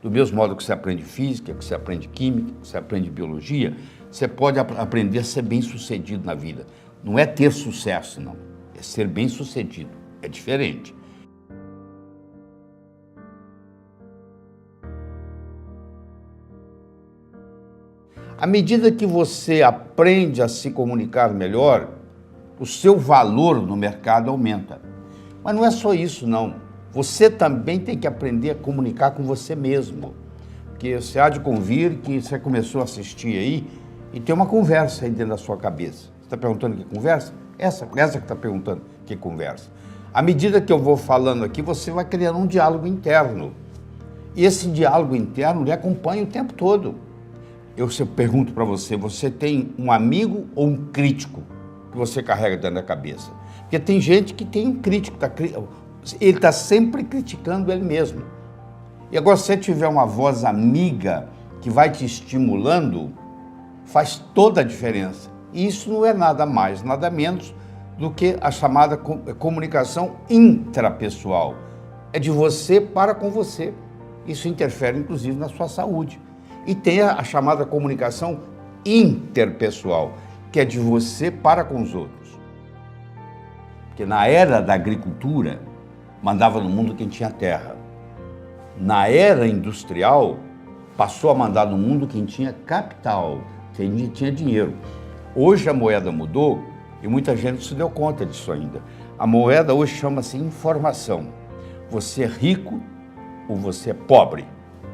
do mesmo modo que você aprende física, que você aprende química, que você aprende biologia, você pode aprender a ser bem-sucedido na vida. Não é ter sucesso, não. É ser bem-sucedido. É diferente. À medida que você aprende a se comunicar melhor, o seu valor no mercado aumenta. Mas não é só isso, não. Você também tem que aprender a comunicar com você mesmo. Porque você há de convir que você começou a assistir aí e tem uma conversa aí dentro da sua cabeça. Você está perguntando que conversa? Essa que está perguntando que conversa. À medida que eu vou falando aqui, você vai criando um diálogo interno. E esse diálogo interno lhe acompanha o tempo todo. Eu pergunto para você, você tem um amigo ou um crítico que você carrega dentro da cabeça? Porque tem gente que tem um crítico, ele está sempre criticando ele mesmo. E agora, se você tiver uma voz amiga que vai te estimulando, faz toda a diferença. E isso não é nada mais, nada menos do que a chamada comunicação intrapessoal. É de você para com você. Isso interfere, inclusive, na sua saúde. E tem a chamada comunicação interpessoal, que é de você para com os outros. Porque na era da agricultura, mandava no mundo quem tinha terra. Na era industrial, passou a mandar no mundo quem tinha capital, quem tinha dinheiro. Hoje a moeda mudou e muita gente não se deu conta disso ainda. A moeda hoje chama-se informação. Você é rico ou você é pobre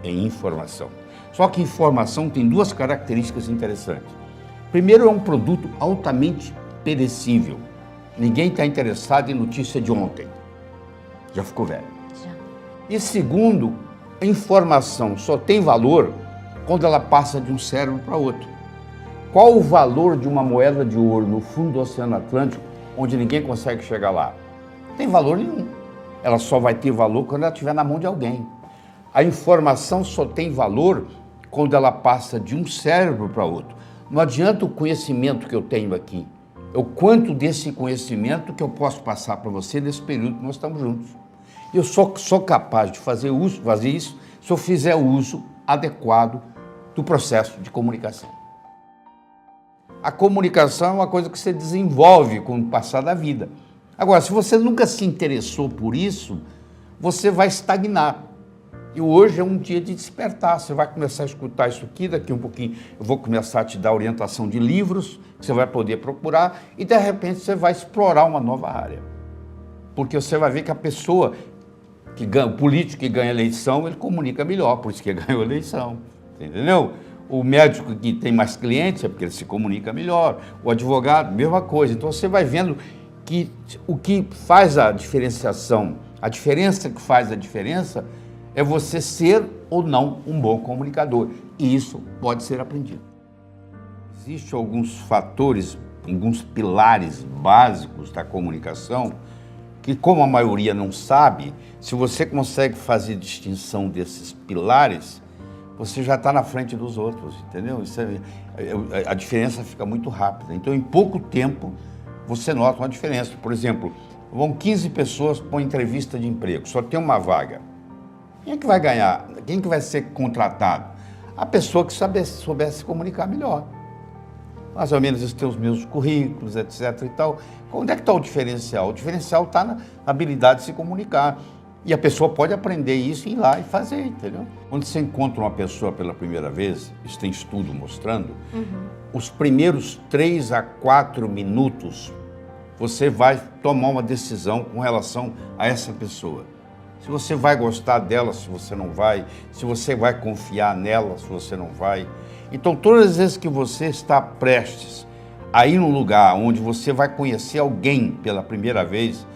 em informação. Só que informação tem duas características interessantes. Primeiro, é um produto altamente perecível. Ninguém está interessado em notícia de ontem. Já ficou velho. Já. E segundo, a informação só tem valor quando ela passa de um cérebro para outro. Qual o valor de uma moeda de ouro no fundo do Oceano Atlântico, onde ninguém consegue chegar lá? Não tem valor nenhum. Ela só vai ter valor quando ela estiver na mão de alguém. A informação só tem valor quando ela passa de um cérebro para outro. Não adianta o conhecimento que eu tenho aqui. É o quanto desse conhecimento que eu posso passar para você nesse período que nós estamos juntos. Eu sou capaz de fazer isso se eu fizer o uso adequado do processo de comunicação. A comunicação é uma coisa que você desenvolve com o passar da vida. Agora, se você nunca se interessou por isso, você vai estagnar. E hoje é um dia de despertar. Você vai começar a escutar isso aqui, daqui um pouquinho eu vou começar a te dar orientação de livros que você vai poder procurar e, de repente, você vai explorar uma nova área. Porque você vai ver que a pessoa que ganha, o político que ganha eleição, ele comunica melhor, por isso que ganhou a eleição. Entendeu? O médico que tem mais clientes é porque ele se comunica melhor. O advogado, mesma coisa. Então, você vai vendo que o que faz a diferenciação, a diferença que faz a diferença é você ser ou não um bom comunicador. E isso pode ser aprendido. Existem alguns fatores, alguns pilares básicos da comunicação que, como a maioria não sabe, se você consegue fazer distinção desses pilares, você já está na frente dos outros, entendeu? A diferença fica muito rápida. Então, em pouco tempo, você nota uma diferença. Por exemplo, vão 15 pessoas para uma entrevista de emprego, só tem uma vaga. Quem é que vai ganhar? Quem é que vai ser contratado? A pessoa que soubesse se comunicar melhor. Mais ou menos eles têm os meus currículos, etc. e tal. Onde é que está o diferencial? O diferencial está na habilidade de se comunicar. E a pessoa pode aprender isso e ir lá e fazer, entendeu? Quando você encontra uma pessoa pela primeira vez, isso tem estudo mostrando, os primeiros 3 a 4 minutos, você vai tomar uma decisão com relação a essa pessoa. Se você vai gostar dela, se você não vai, se você vai confiar nela, se você não vai. Então, todas as vezes que você está prestes a ir num lugar onde você vai conhecer alguém pela primeira vez,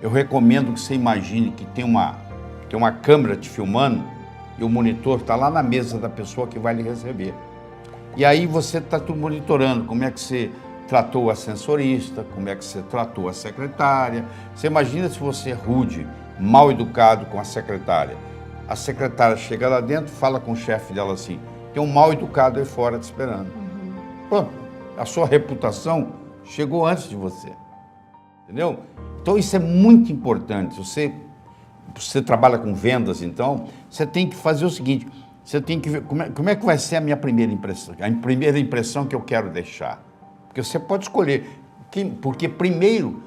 eu recomendo que você imagine que tem uma câmera te filmando e o monitor está lá na mesa da pessoa que vai lhe receber. E aí você está monitorando como é que você tratou o ascensorista, como é que você tratou a secretária. Você imagina se você é rude, mal educado com a secretária. A secretária chega lá dentro, fala com o chefe dela assim, tem um mal educado aí fora te esperando. Pronto, a sua reputação chegou antes de você. Entendeu? Então isso é muito importante. Você trabalha com vendas, então, você tem que fazer o seguinte, Você tem que ver como é que vai ser a minha primeira impressão, a primeira impressão que eu quero deixar. Porque você pode escolher, porque primeiro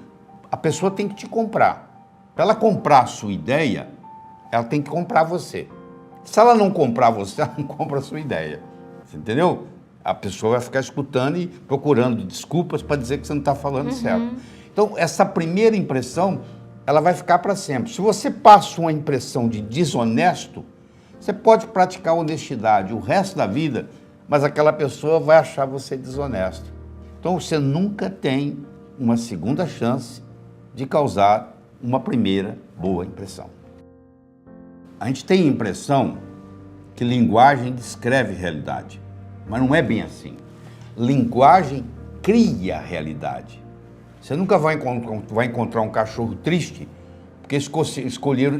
a pessoa tem que te comprar. Para ela comprar a sua ideia, ela tem que comprar você. Se ela não comprar você, ela não compra a sua ideia. Você entendeu? A pessoa vai ficar escutando e procurando desculpas para dizer que você não está falando certo. Então, essa primeira impressão, ela vai ficar para sempre. Se você passa uma impressão de desonesto, você pode praticar honestidade o resto da vida, mas aquela pessoa vai achar você desonesto. Então, você nunca tem uma segunda chance de causar uma primeira boa impressão. A gente tem a impressão que linguagem descreve realidade, mas não é bem assim. Linguagem cria realidade. Você nunca vai encontrar um cachorro triste porque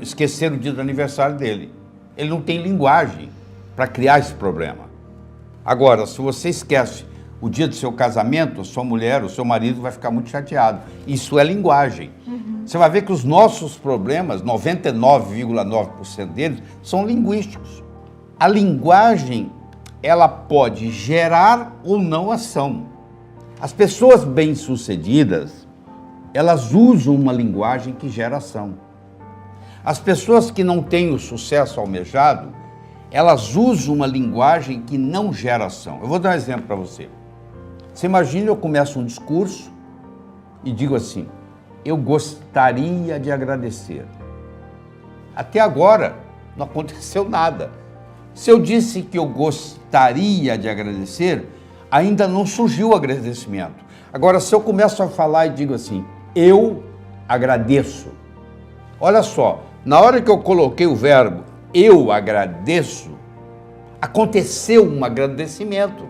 esqueceram o dia do aniversário dele. Ele não tem linguagem para criar esse problema. Agora, se você esquece o dia do seu casamento, a sua mulher, o seu marido vai ficar muito chateado. Isso é linguagem. Você vai ver que os nossos problemas, 99,9% deles, são linguísticos. A linguagem, ela pode gerar ou não ação. As pessoas bem-sucedidas, elas usam uma linguagem que gera ação. As pessoas que não têm o sucesso almejado, elas usam uma linguagem que não gera ação. Eu vou dar um exemplo para você. Você imagina, eu começo um discurso e digo assim: eu gostaria de agradecer. Até agora não aconteceu nada. Se eu disse que eu gostaria de agradecer, ainda não surgiu o agradecimento. Agora, se eu começo a falar e digo assim, eu agradeço. Olha só, na hora que eu coloquei o verbo eu agradeço, aconteceu um agradecimento.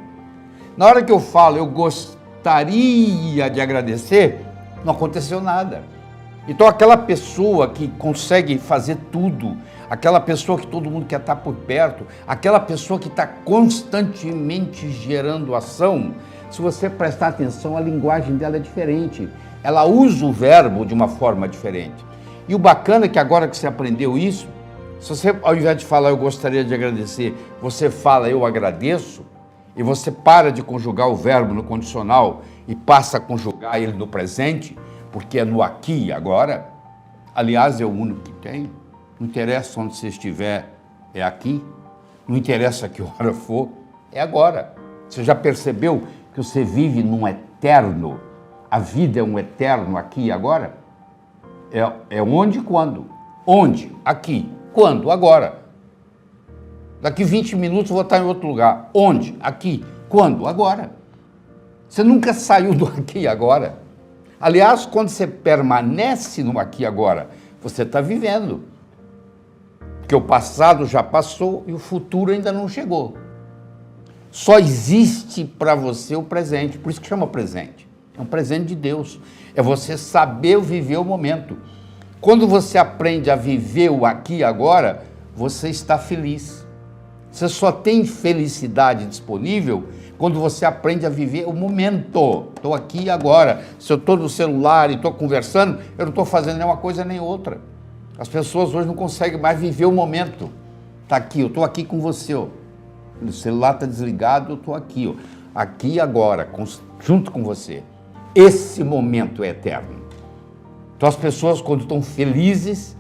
Na hora que eu falo eu gostaria de agradecer, não aconteceu nada. Então aquela pessoa que consegue fazer tudo, aquela pessoa que todo mundo quer estar por perto, aquela pessoa que está constantemente gerando ação, se você prestar atenção, a linguagem dela é diferente. Ela usa o verbo de uma forma diferente. E o bacana é que agora que você aprendeu isso, se você, ao invés de falar eu gostaria de agradecer, você fala eu agradeço, e você para de conjugar o verbo no condicional e passa a conjugar ele no presente, porque é no aqui e agora. Aliás, é o único que tem. Não interessa onde você estiver, é aqui. Não interessa que hora for, é agora. Você já percebeu que você vive num eterno? A vida é um eterno aqui e agora? É onde e quando? Onde? Aqui. Quando? Agora. Daqui 20 minutos vou estar em outro lugar. Onde? Aqui. Quando? Agora. Você nunca saiu do aqui e agora. Aliás, quando você permanece no aqui e agora, você está vivendo. Porque o passado já passou e o futuro ainda não chegou. Só existe para você o presente, por isso que chama presente. É um presente de Deus. É você saber viver o momento. Quando você aprende a viver o aqui e agora, você está feliz. Você só tem felicidade disponível quando você aprende a viver o momento. Estou aqui e agora. Se eu estou no celular e estou conversando, eu não estou fazendo nenhuma coisa nem outra. As pessoas hoje não conseguem mais viver o momento. Está aqui, eu estou aqui com você. Ó. O celular está desligado, eu estou aqui. Ó. Aqui e agora, junto com você. Esse momento é eterno. Então as pessoas, quando estão felizes,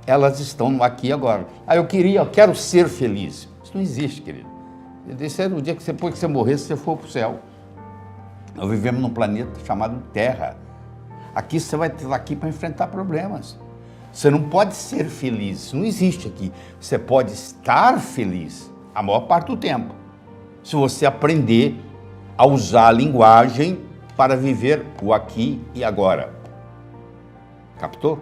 elas estão no aqui e agora. Eu quero ser feliz. Isso não existe, querido. Esse é o dia que depois que você morrer, você for para o céu. Nós vivemos num planeta chamado Terra. Aqui você vai estar aqui para enfrentar problemas. Você não pode ser feliz, isso não existe aqui. Você pode estar feliz a maior parte do tempo, se você aprender a usar a linguagem para viver o aqui e agora. Captou?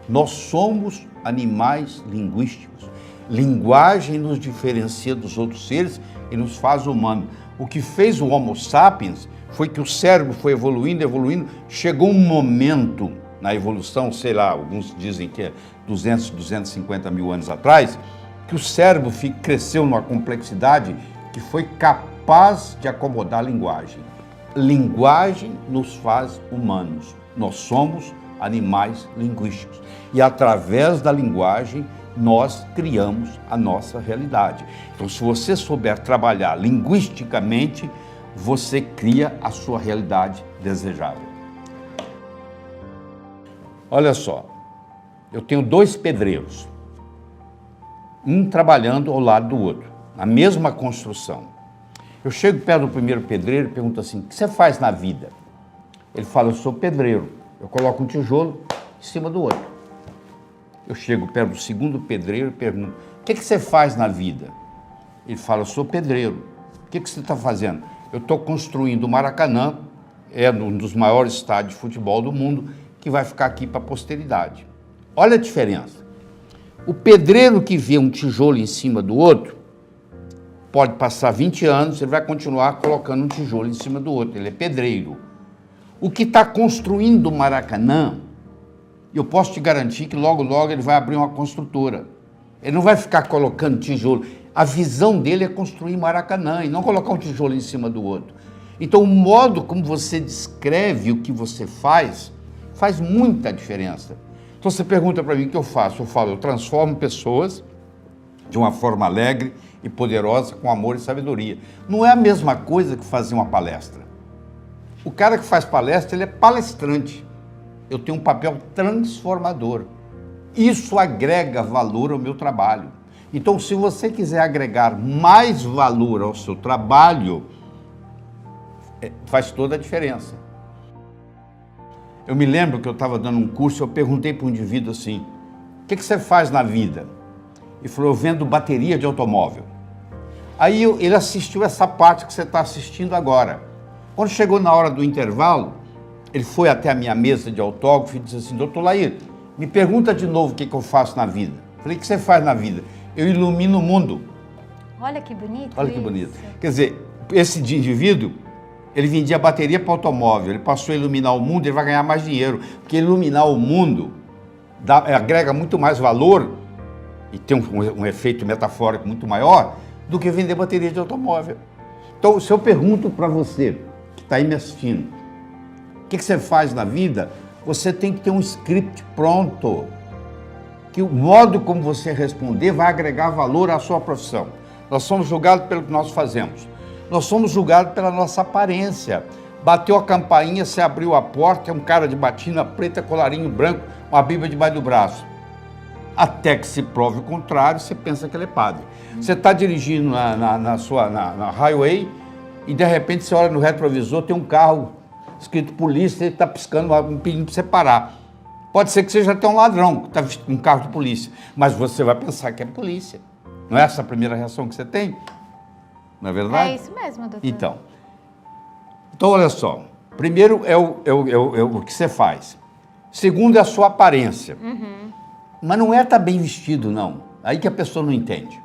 Nós somos animais linguísticos. Linguagem nos diferencia dos outros seres e nos faz humanos. O que fez o Homo sapiens foi que o cérebro foi evoluindo, chegou um momento na evolução, sei lá, alguns dizem que é 200, 250 mil anos atrás, que o cérebro cresceu numa complexidade que foi capaz de acomodar a linguagem. Linguagem nos faz humanos. Nós somos animais linguísticos. E através da linguagem nós criamos a nossa realidade. Então, se você souber trabalhar linguisticamente, você cria a sua realidade desejável. Olha só, eu tenho 2 pedreiros, um trabalhando ao lado do outro, na mesma construção. Eu chego perto do primeiro pedreiro e pergunto assim: o que você faz na vida? Ele fala: eu sou pedreiro. Eu coloco um tijolo em cima do outro. Eu chego perto do segundo pedreiro e pergunto: o que você faz na vida? Ele fala: eu sou pedreiro. O que você está fazendo? Eu estou construindo o Maracanã, é um dos maiores estádios de futebol do mundo, que vai ficar aqui para a posteridade. Olha a diferença. O pedreiro que vê um tijolo em cima do outro, pode passar 20 anos, ele vai continuar colocando um tijolo em cima do outro, ele é pedreiro. O que está construindo o Maracanã, eu posso te garantir que logo, logo ele vai abrir uma construtora. Ele não vai ficar colocando tijolo. A visão dele é construir Maracanã e não colocar um tijolo em cima do outro. Então, o modo como você descreve o que você faz muita diferença. Então, você pergunta para mim o que eu faço. Eu falo: eu transformo pessoas de uma forma alegre e poderosa, com amor e sabedoria. Não é a mesma coisa que fazer uma palestra. O cara que faz palestra, ele é palestrante. Eu tenho um papel transformador. Isso agrega valor ao meu trabalho. Então, se você quiser agregar mais valor ao seu trabalho, faz toda a diferença. Eu me lembro que eu estava dando um curso, eu perguntei para um indivíduo assim: o que você faz na vida? Ele falou: eu vendo bateria de automóvel. Aí ele assistiu essa parte que você está assistindo agora. Quando chegou na hora do intervalo, ele foi até a minha mesa de autógrafo e disse assim: doutor Lair, me pergunta de novo o que eu faço na vida. Falei: o que você faz na vida? Eu ilumino o mundo. Olha que bonito. Olha que bonito. Quer dizer, esse indivíduo, ele vendia bateria para automóvel, ele passou a iluminar o mundo, ele vai ganhar mais dinheiro, porque iluminar o mundo agrega muito mais valor e tem um efeito metafórico muito maior do que vender bateria de automóvel. Então, se eu pergunto para você, que está aí me assistindo, o que você faz na vida, você tem que ter um script pronto, que o modo como você responder vai agregar valor à sua profissão. Nós somos julgados pelo que nós fazemos. Nós somos julgados pela nossa aparência. Bateu a campainha, você abriu a porta, é um cara de batina preta, colarinho branco, uma Bíblia debaixo do braço. Até que se prove o contrário, você pensa que ele é padre. Você está dirigindo na highway e de repente você olha no retrovisor, tem um carro escrito polícia e está piscando, pedindo para você parar. Pode ser que seja até um ladrão que está vestindo um carro de polícia, mas você vai pensar que é polícia. Não é essa a primeira reação que você tem? Não é verdade? É isso mesmo, doutor. Então olha só. Primeiro é o que você faz. Segundo é a sua aparência. Mas não é estar bem vestido, não. Aí que a pessoa não entende.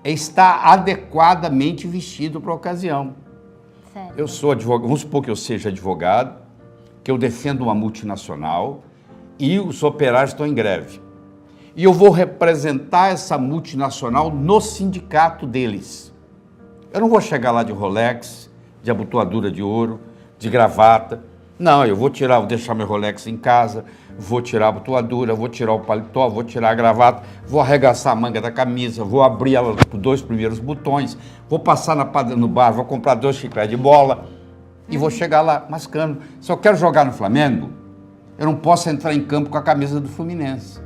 É estar adequadamente vestido para a ocasião. Sério? Eu sou advogado, vamos supor que eu seja advogado, que eu defendo uma multinacional e os operários estão em greve. E eu vou representar essa multinacional no sindicato deles. Eu não vou chegar lá de Rolex, de abotoadura de ouro, de gravata. Não, eu vou deixar meu Rolex em casa, vou tirar a abotoadura, vou tirar o paletó, vou tirar a gravata, vou arregaçar a manga da camisa, vou abrir ela por 2 primeiros botões, vou passar no bar, vou comprar 2 chicletes de bola e vou chegar lá mascando. Se eu quero jogar no Flamengo, eu não posso entrar em campo com a camisa do Fluminense.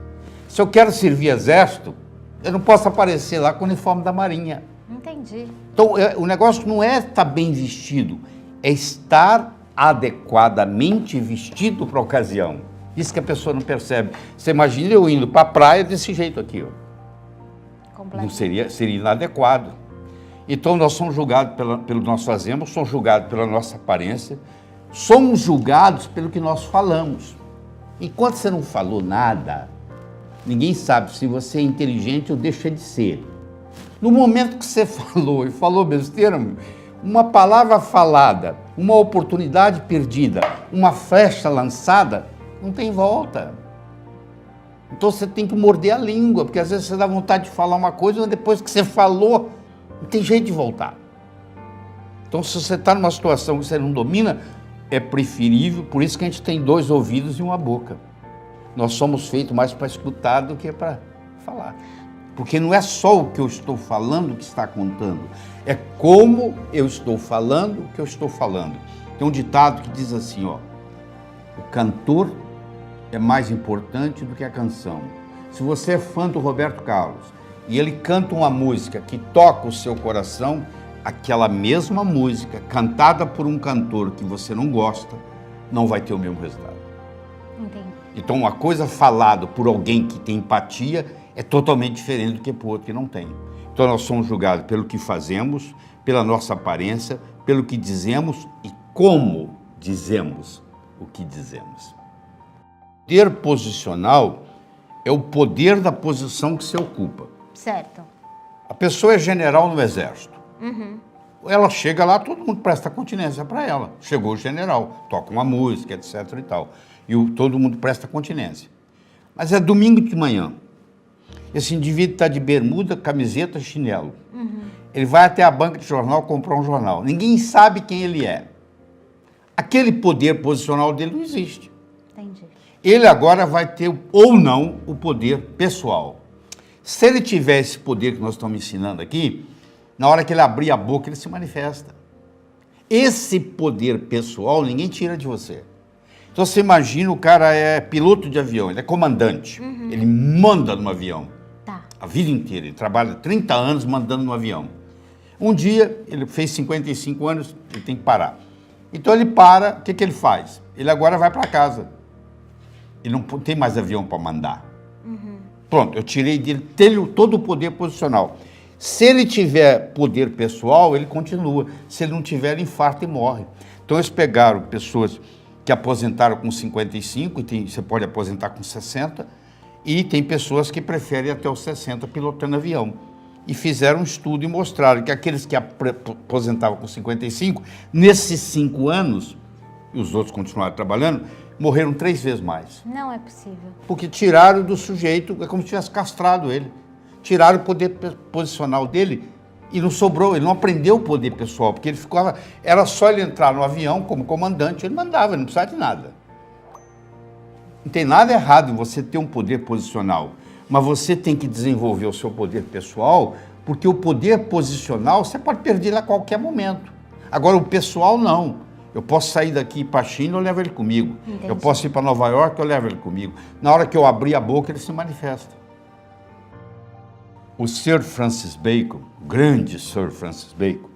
Se eu quero servir exército, eu não posso aparecer lá com o uniforme da Marinha. Entendi. Então, o negócio não é estar bem vestido, é estar adequadamente vestido para a ocasião. Isso que a pessoa não percebe. Você imagina eu indo para a praia desse jeito aqui, ó. Não seria inadequado. Então, nós somos julgados pelo que nós fazemos, somos julgados pela nossa aparência, somos julgados pelo que nós falamos. Enquanto você não falou nada, ninguém sabe se você é inteligente ou deixa de ser. No momento que você falou e falou besteira, uma palavra falada, uma oportunidade perdida, uma flecha lançada, não tem volta. Então você tem que morder a língua, porque às vezes você dá vontade de falar uma coisa, mas depois que você falou, não tem jeito de voltar. Então, se você está numa situação que você não domina, é preferível, por isso que a gente tem 2 ouvidos e uma boca. Nós somos feitos mais para escutar do que para falar. Porque não é só o que eu estou falando que está contando, é como eu estou falando o que eu estou falando. Tem um ditado que diz assim, ó, o cantor é mais importante do que a canção. Se você é fã do Roberto Carlos e ele canta uma música que toca o seu coração, aquela mesma música cantada por um cantor que você não gosta, não vai ter o mesmo resultado. Entendi. Então, uma coisa falada por alguém que tem empatia é totalmente diferente do que por outro que não tem. Então, nós somos julgados pelo que fazemos, pela nossa aparência, pelo que dizemos e como dizemos o que dizemos. O poder posicional é o poder da posição que você ocupa. Certo. A pessoa é general no exército. Ela chega lá, todo mundo presta continência para ela. Chegou o general, toca uma música, etc. e tal. E todo mundo presta continência. Mas é domingo de manhã. Esse indivíduo está de bermuda, camiseta, chinelo. Ele vai até a banca de jornal comprar um jornal. Ninguém sabe quem ele é. Aquele poder posicional dele não existe. Entendi. Ele agora vai ter ou não o poder pessoal. Se ele tiver esse poder que nós estamos ensinando aqui, na hora que ele abrir a boca, ele se manifesta. Esse poder pessoal ninguém tira de você. Então você imagina, o cara é piloto de avião, ele é comandante, ele manda no avião. Tá. A vida inteira, ele trabalha 30 anos mandando no avião. Um dia, ele fez 55 anos, ele tem que parar. Então ele para, o que ele faz? Ele agora vai para casa. Ele não tem mais avião para mandar. Pronto, eu tirei dele todo o poder posicional. Se ele tiver poder pessoal, ele continua. Se ele não tiver, ele infarta e morre. Então eles pegaram pessoas que aposentaram com 55, e você pode aposentar com 60, e tem pessoas que preferem até os 60 pilotando avião. E fizeram um estudo e mostraram que aqueles que aposentavam com 55, nesses 5 anos, e os outros continuaram trabalhando, morreram 3 vezes mais. Não é possível. Porque tiraram do sujeito, é como se tivesse castrado ele. Tiraram o poder posicional dele e não sobrou, ele não aprendeu o poder pessoal, porque ele ficava, era só ele entrar no avião como comandante, ele mandava, ele não precisava de nada. Não tem nada errado em você ter um poder posicional, mas você tem que desenvolver o seu poder pessoal, porque o poder posicional você pode perder ele a qualquer momento. Agora, o pessoal não. Eu posso sair daqui e ir para a China, eu levo ele comigo. Entendi. Eu posso ir para Nova York, eu levo ele comigo. Na hora que eu abrir a boca, ele se manifesta. O Sir Francis Bacon, o grande Sir Francis Bacon,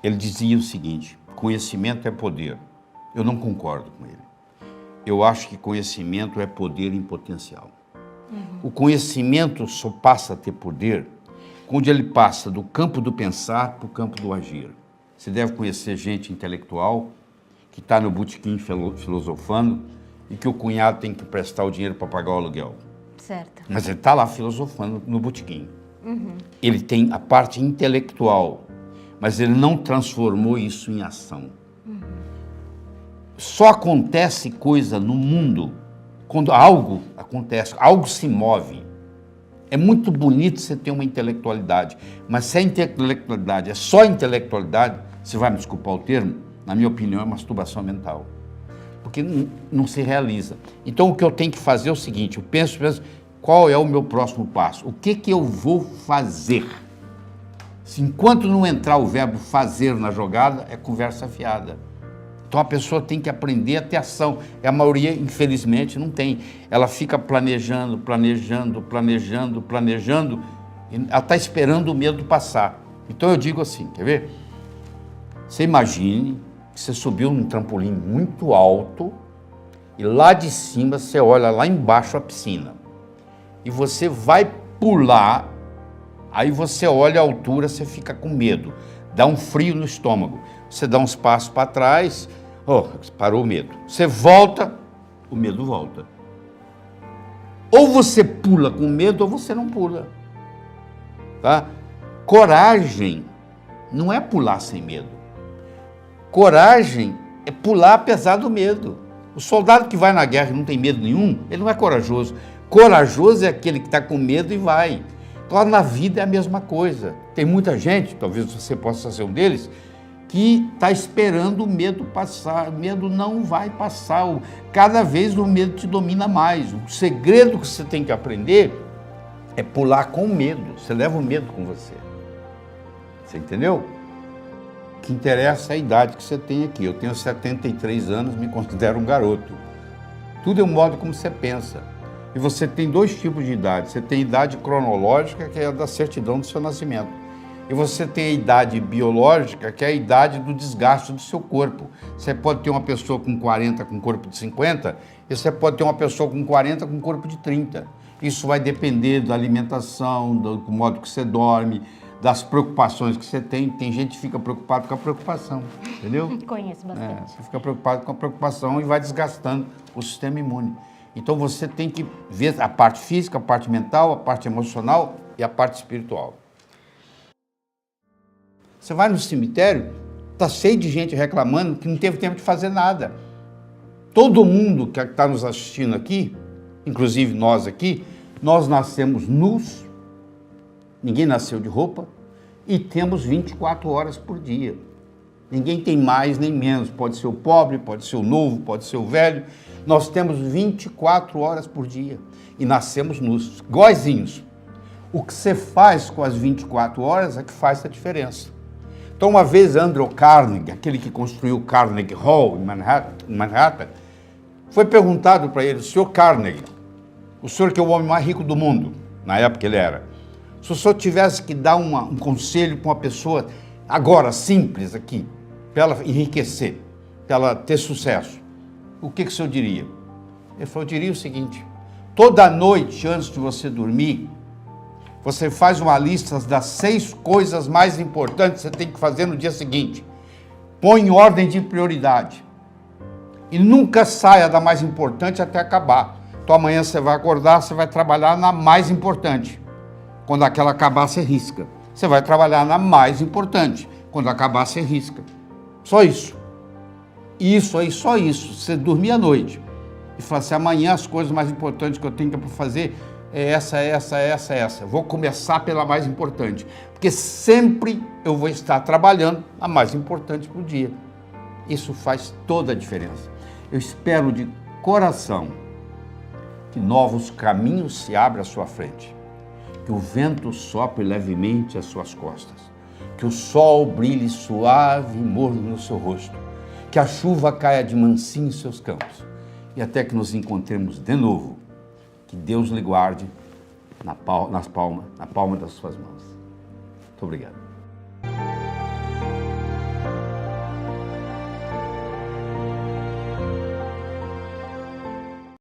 ele dizia o seguinte: conhecimento é poder. Eu não concordo com ele. Eu acho que conhecimento é poder em potencial. O conhecimento só passa a ter poder quando ele passa do campo do pensar para o campo do agir. Você deve conhecer gente intelectual que está no botequim filosofando e que o cunhado tem que prestar o dinheiro para pagar o aluguel. Certo. Mas ele está lá filosofando no botequim. Ele tem a parte intelectual, mas ele não transformou isso em ação. Só acontece coisa no mundo quando algo acontece, algo se move. É muito bonito você ter uma intelectualidade, mas se a intelectualidade é só intelectualidade, você vai me desculpar o termo, na minha opinião é masturbação mental. Porque não se realiza. Então o que eu tenho que fazer é o seguinte, eu penso qual é o meu próximo passo, o que eu vou fazer? Se enquanto não entrar o verbo fazer na jogada, é conversa fiada. Então a pessoa tem que aprender a ter ação. E a maioria, infelizmente, não tem. Ela fica planejando, planejando, planejando, planejando, e ela está esperando o medo passar. Então eu digo assim, quer ver? Você imagine que você subiu num trampolim muito alto e lá de cima você olha lá embaixo a piscina. E você vai pular, aí você olha a altura, você fica com medo, dá um frio no estômago. Você dá uns passos para trás, parou o medo. Você volta, o medo volta. Ou você pula com medo ou você não pula. Tá? Coragem não é pular sem medo. Coragem é pular apesar do medo. O soldado que vai na guerra e não tem medo nenhum, ele não é corajoso. Corajoso é aquele que está com medo e vai. Então, na vida é a mesma coisa. Tem muita gente, talvez você possa ser um deles, que está esperando o medo passar. O medo não vai passar. Cada vez o medo te domina mais. O segredo que você tem que aprender é pular com medo. Você leva o medo com você. Você entendeu? O que interessa é a idade que você tem aqui. Eu tenho 73 anos, me considero um garoto. Tudo é o modo como você pensa. E você tem dois tipos de idade. Você tem idade cronológica, que é a da certidão do seu nascimento. E você tem a idade biológica, que é a idade do desgaste do seu corpo. Você pode ter uma pessoa com 40 com corpo de 50, e você pode ter uma pessoa com 40 com corpo de 30. Isso vai depender da alimentação, do modo que você dorme, das preocupações que você tem. Tem gente que fica preocupado com a preocupação, entendeu? Conheço bastante. Você fica preocupado com a preocupação e vai desgastando o sistema imune. Então você tem que ver a parte física, a parte mental, a parte emocional e a parte espiritual. Você vai no cemitério, está cheio de gente reclamando que não teve tempo de fazer nada. Todo mundo que está nos assistindo aqui, inclusive nós aqui, nós nascemos nus, ninguém nasceu de roupa, e temos 24 horas por dia. Ninguém tem mais nem menos, pode ser o pobre, pode ser o novo, pode ser o velho. Nós temos 24 horas por dia e nascemos nus, iguaizinhos. O que você faz com as 24 horas é que faz a diferença. Então, uma vez Andrew Carnegie, aquele que construiu o Carnegie Hall em Manhattan, foi perguntado para ele: senhor Carnegie, o senhor que é o homem mais rico do mundo, na época ele era, se o senhor tivesse que dar um conselho para uma pessoa, agora, simples aqui, para ela enriquecer, para ela ter sucesso, o que o senhor diria? Ele falou: eu diria o seguinte: toda noite, antes de você dormir, você faz uma lista das 6 coisas mais importantes que você tem que fazer no dia seguinte. Põe em ordem de prioridade. E nunca saia da mais importante até acabar. Então amanhã você vai acordar, você vai trabalhar na mais importante. Quando aquela acabar, você risca. Você vai trabalhar na mais importante. Quando acabar, você risca. Só isso. Isso aí, só isso. Você dormir à noite e falar assim: amanhã as coisas mais importantes que eu tenho para fazer é essa. Vou começar pela mais importante, porque sempre eu vou estar trabalhando a mais importante para o dia. Isso faz toda a diferença. Eu espero de coração que novos caminhos se abram à sua frente, que o vento sopre levemente às suas costas, que o sol brilhe suave e morno no seu rosto, que a chuva caia de mansinho em seus campos, e até que nos encontremos de novo. Que Deus lhe guarde na palma das suas mãos. Muito obrigado.